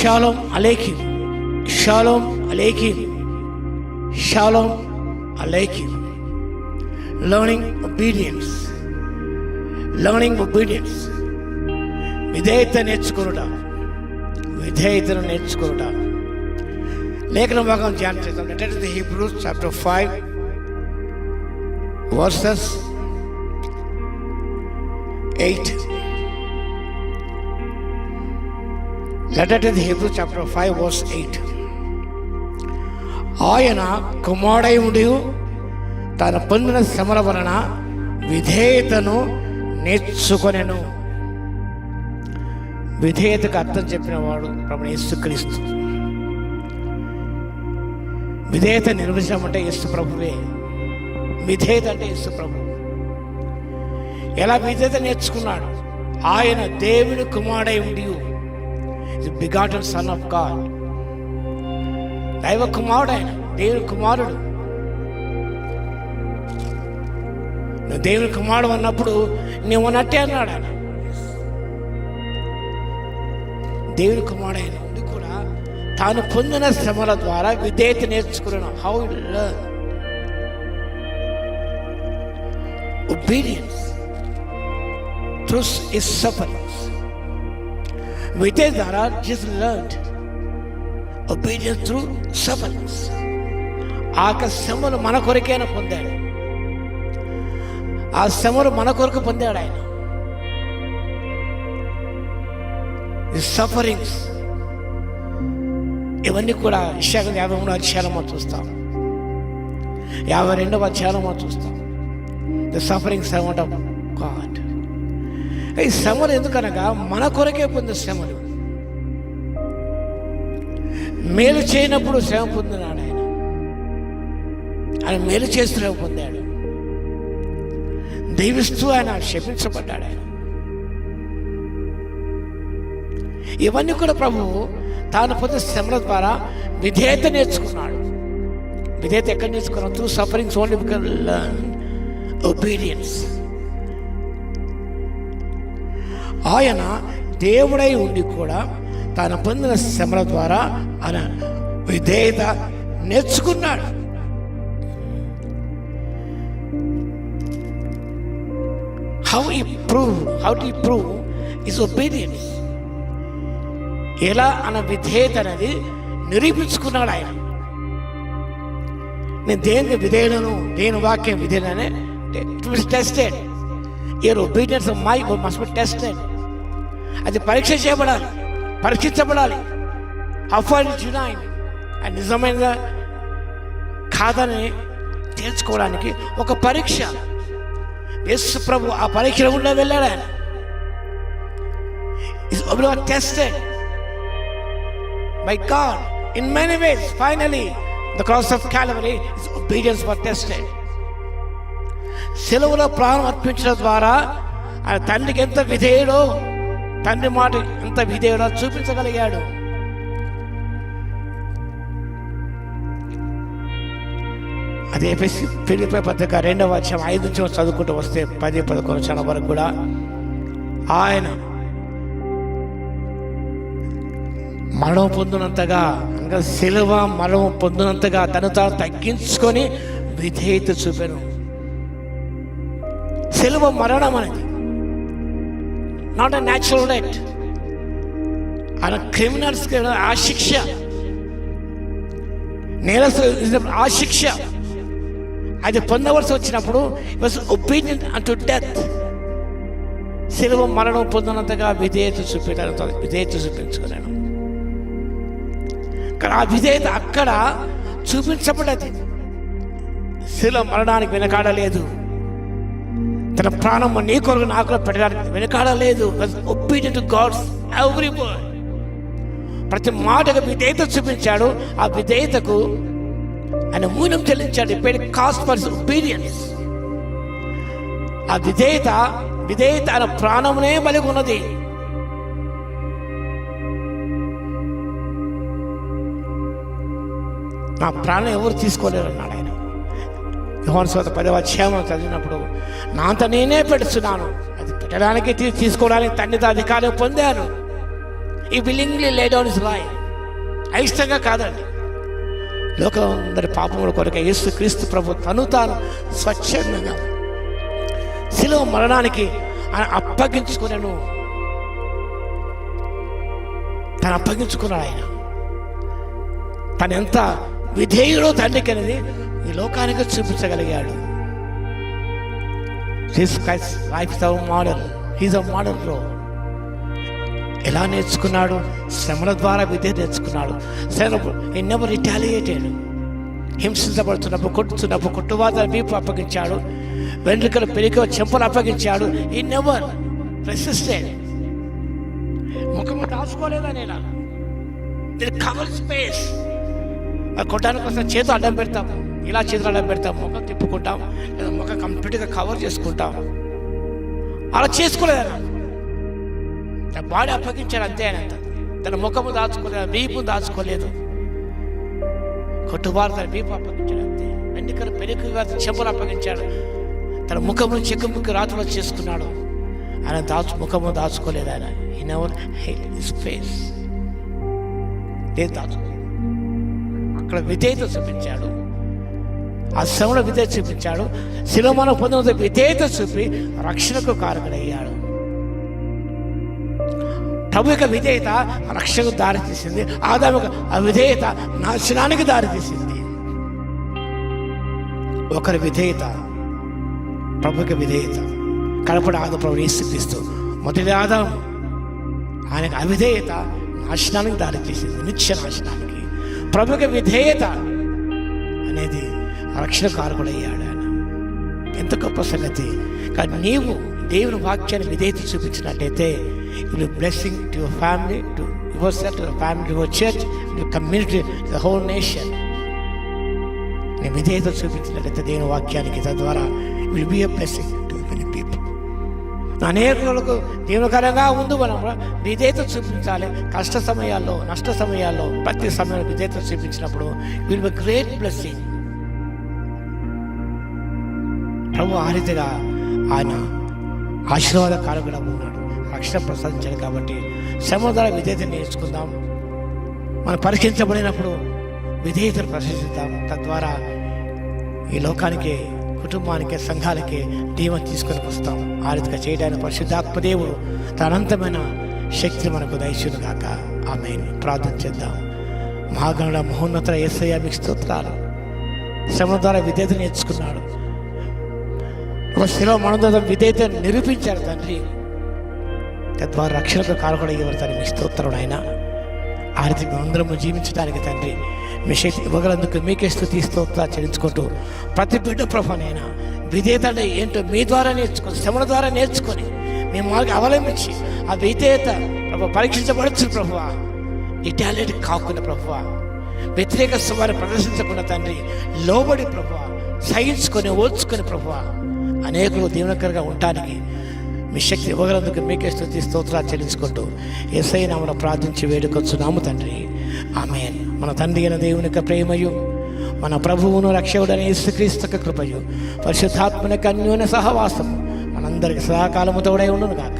Shalom అలైకిం, షాలోమ్ అలైకిం, షాలోమ్ అలైకిం. Learning obedience, learning obedience. విధేయత నేర్చుకునుట, విధేయతను నేర్చుకునుట. లేఖన భాగం ధ్యానం చేద్దాం. Letter to the Hebrews chapter 5 verses 8. Letter to the Hebrews chapter 5 verse 8. ఆయన కుమారుడై ఉండి తాను పొందిన శ్రమల వలన విధేయతను నేర్చుకొనెను. విధేయతకు అర్థం చెప్పిన వాడు ప్రభువైన యేసుక్రీస్తు. విధేయత నిర్వచనం అంటే యేసు ప్రభువే. విధేయత అంటే యేసు ప్రభు. ఎలా విధేయత నేర్చుకున్నాడు? ఆయన దేవుని కుమారుడై ఉండి, బిగాటెన్ సన్ ఆఫ్ గాడ్, దైవ కుమారుడు, ఆయన దేవుని కుమారుడు. నువ్వు దేవుని కుమారుడు అన్నప్పుడు నువ్వు అన్నట్టే అన్నాడు ఆయన. దేవుని కుమారుడు అయిన ఉండి కూడా తాను పొందిన శ్రమల ద్వారా విధేయత నేర్చుకున్నాను. How learn obedience through his sufferings. విధేయత ద్వారా Jesus learned obedience through sufferings. ఆ శ్రమలు మన కొరకైనా పొందాడు. ఆ శ్రమలు మన కొరకు పొందాడు ఆయన. ఈ సఫరింగ్స్ ఇవన్నీ కూడా యెషయా 53వ అధ్యాయంలో చూస్తాం, 52వ అధ్యాయంలో చూస్తాం. The suffering servant of God. ఈ శ్రమలు ఎందుకనగా మన కొరకే పొందే శ్రమలు. మేలు చేయనప్పుడు శ్రమ పొందినాడు ఆయన. ఆయన మేలు చేస్తూ పొందాడు. దీవిస్తూ ఆయన క్షమించబడ్డాడు ఆయన. ఇవన్నీ కూడా ప్రభువు తాను పొందిన శ్రమల ద్వారా విధేయత నేర్చుకున్నాడు. విధేయత ఎక్కడ నేర్చుకున్నాం? Through sufferings only we can learn obedience. ఆయన దేవుడై ఉండి కూడా తాను పొందిన శ్రమల ద్వారా ఆయన విధేయత నేర్చుకున్నాడు. How to prove his obedience? ఎలా అన్న విధేయత అనేది నిరూపించుకున్నాడు ఆయన. నేను దేనికి విధేయులను, దేని వాక్యం విధేయులనే it was tested. Your obedience of my word must be tested. అది పరీక్ష చేయబడాలి, పరీక్షించబడాలి. How far is genuine and నిజమైనదా కాదని తెలుసుకోవడానికి ఒక పరీక్ష. యేసు ప్రభు ఆ పరీక్షలో గుండా వెళ్ళాడు ఆయన. Is tested by God in many ways. Finally the cross of Calvary, his obedience was tested. సెలవులో ప్రాణం అర్పించడం ద్వారా ఆయన తండ్రికి ఎంత విధేయుడో, తండ్రి మాట ఎంత విధేయుడో చూపించగలిగాడు. అదే ఫిలిప్పీ పత్రిక 2వ అధ్యాయం 5 నుంచి చదువుకుంటూ వస్తే 10-11 వచనం వరకు కూడా ఆయన మరణం పొందినంతగా, ఇంకా సిలువ మరణం పొందినంతగా తను తాను తగ్గించుకొని విధేయత చూపాను. సిలువ మరణం అనేది నాట్ ఎ న్యాచురల్ డెత్. ఆయన క్రిమినల్స్కి ఆ శిక్ష, నేరస్తులకు ఆ శిక్ష అది పొందవలసి వచ్చినప్పుడు వాస్ ఒబీడియంట్ అంటు డెత్. సిలువ మరణం పొందినంతగా విధేయత చూపించుకున్నాను. కానీ ఆ విధేయత అక్కడ చూపించబడది. సిలువ మరణానికి వెనకాడలేదు. తన ప్రాణం నీ కొరకు నా కొరకు పెట్టడానికి వెనకాడలేదు. Obedient to God's every word. ప్రతి మాటకు విధేయత చూపించాడు. ఆ విధేయతకు ఆయన మూల్యం చెల్లించాడు. Paid cost for obedience. ఆ విధేయత ఆయన ప్రాణమునే బలిగి ఉన్నది. నా ప్రాణం ఎవరు తీసుకోలేరు అన్నాడు ఆయన. యోహాను సువార్త 10వ అధ్యాయం చదివినప్పుడు నా అంత నేనే పెడుతున్నాను, అది పెట్టడానికి తీసుకోవడానికి తండ్రితో అధికారం పొందాను. ఈ willingly lay down his life. అయిష్టంగా కాదండి. లోకం అందరి పాపముల కొరకు యేసు క్రీస్తు ప్రభు తాను స్వచ్ఛందంగా శిలువ మరణానికి ఆయన అప్పగించుకున్నాను. తను అప్పగించుకున్నాడు. ఆయన తను ఎంత విధేయుడో తండ్రికి అనేది ఈ లోకానికి చూపించగలిగాడు. Jesus Christ life is our model. He's a model bro. ఎలా నేర్చుకున్నాడు? శ్రమల ద్వారా విధేయత నేర్చుకున్నాడు. శ్రమ హి నెవర్ రిటాలియేటెడ్. హింసించబడుతున్నప్పుడు, కొట్టుతున్నప్పుడు కొట్టువాదని వీపు అప్పగించాడు, వెంట్రుకలు పెరిగి చెంపలు అప్పగించాడు. హి నెవర్ రెసిస్టెడ్. ముఖము దాచుకోలేదా? నేను కవర్ స్పేస్. కొట్టడానికి వస్తే చేతులు అడ్డం పెడతాం, ఇలా చేతులు అడ్డం పెడతాం, ముఖం తిప్పుకుంటాం, లేదా ముఖం కంప్లీట్గా కవర్ చేసుకుంటాం. అలా చేసుకోలేదన్న. తన బాడీ అప్పగించాడు అంతే. ఆయన తన ముఖము దాచుకోలేదు, వీపు దాచుకోలేదు. కొట్టుబారు తన వీపు అప్పగించాడు అంతే. వెండికలు పెరుగు చెంపలు అప్పగించాడు. తన ముఖము చెక్కుముక్కి రాత్రులు చేసుకున్నాడు. ఆయన ముఖము దాచుకోలేదు. ఆయన ఇన్ అవర్ స్పేస్ ఏం దాచుకోలేదు. అక్కడ విధేయత చూపించాడు. ఆ శ్రమలో విధేయత చూపించాడు. శిలోమను పొందిన విధేయత చూపి రక్షణకు కారకుడయ్యాడు. ప్రభు యొక్క విధేయత రక్షణకు దారితీసింది. ఆదాము యొక్క అవిధేయత నాశనానికి దారితీసింది. ఒకరి విధేయత ప్రభుకి విధేయత. కడపడ ఆదాము ప్రభు యేసుక్రీస్తు మొదటి ఆదాము. ఆయనకు అవిధేయత నాశనానికి దారితీసింది, నిత్య నాశనానికి. ప్రభుకి విధేయత అనేది రక్షణ కారకుడయ్యాడు. ఆయన ఎంత గొప్ప సంగతి. కానీ నీవు దేవుని వాక్యాన్ని విధేయత చూపించినట్టయితే ఇది blessing to your family, to your self, to your family, to your church, to your community, to the whole nation. నీ విధేయత చూపించినట్లయితే దేవుని వాక్యానికి, తద్వారా will be a blessing to many people. అనేకులకు దీవనకరంగా ఉంది. మనం విధేయత చూపించాలి. కష్ట సమయాల్లో, నష్ట సమయాల్లో, ప్రతి సమయంలో విధేయత చూపించినప్పుడు విల్ బి గ్రేట్ బ్లెస్సింగ్. ప్రభు ఆ రీతిగా ఆయన ఆశీర్వాదకారకుడు ఉన్నాడు, రక్షణ ప్రసాదించాడు. కాబట్టి శ్రమ ద్వారా విధేయత నేర్చుకుందాం. మనం పరీక్షించబడినప్పుడు విధేయతను ప్రదర్శిద్దాం. తద్వారా ఈ లోకానికి, కుటుంబానికి, సంఘాలకి దీవెన తీసుకొని వస్తాం. ఆ రీతిగా చేయడానికి పరిశుద్ధాత్మ దేవుడు తన అనంతమైన శక్తిని మనకు దయచేయును గాక. ఆమేన్. ప్రార్థన చేద్దాం. మహాగణుడ మహోన్నత యేసయ్య మీకు స్తోత్రాలు. శ్రమ ద్వారా విధేయత నేర్చుకున్నాడు. ఒక శిలో మనందరం విధేయత నిరూపించారు తండ్రి. తద్వారా రక్షణకు కారకుడు అయ్యేవారు తండ్రి. మీ స్తోత్రుడు ఆయన. ఆ రీతి అందరము జీవించడానికి తండ్రి మీ శక్తి ఇవ్వగలందుకు మీకే స్తుతి స్తోత్రాలు చెల్లించుకుంటూ ప్రతి బిడ్డ ప్రభునైనా విధేయత అంటే ఏంటో మీ ద్వారా నేర్చుకొని, శ్రమల ద్వారా నేర్చుకొని మీ మార్గం అవలంబించి ఆ విధేయత ప్రభు పరీక్షించబడచ్చు ప్రభువా. ఇటాలియట్ కాకుండా ప్రభువా, వ్యతిరేక స్వభావాన్ని ప్రదర్శించకుండా తండ్రి లోబడి ప్రభువా, సహించుకొని ఓర్చుకొని ప్రభువా అనేకులు దీవెనకరంగా ఉండటానికి మీ శక్తి ఇవ్వగలందుకు మీకే స్తుతి స్తోత్రాలు చెల్లించుకుంటూ యేసయ్య నామమున ప్రార్థించి వేడుకొచ్చున్నాము తండ్రి. ఆమేన్. మన తండ్రి అయిన దేవుని యొక్క ప్రేమయు, మన ప్రభువును రక్షకుడైన యేసుక్రీస్తు యొక్క కృపయు, పరిశుద్ధాత్మ యొక్క అన్యోన్య సహవాసము మనందరికి సదాకాలము తోడై ఉండును గాక.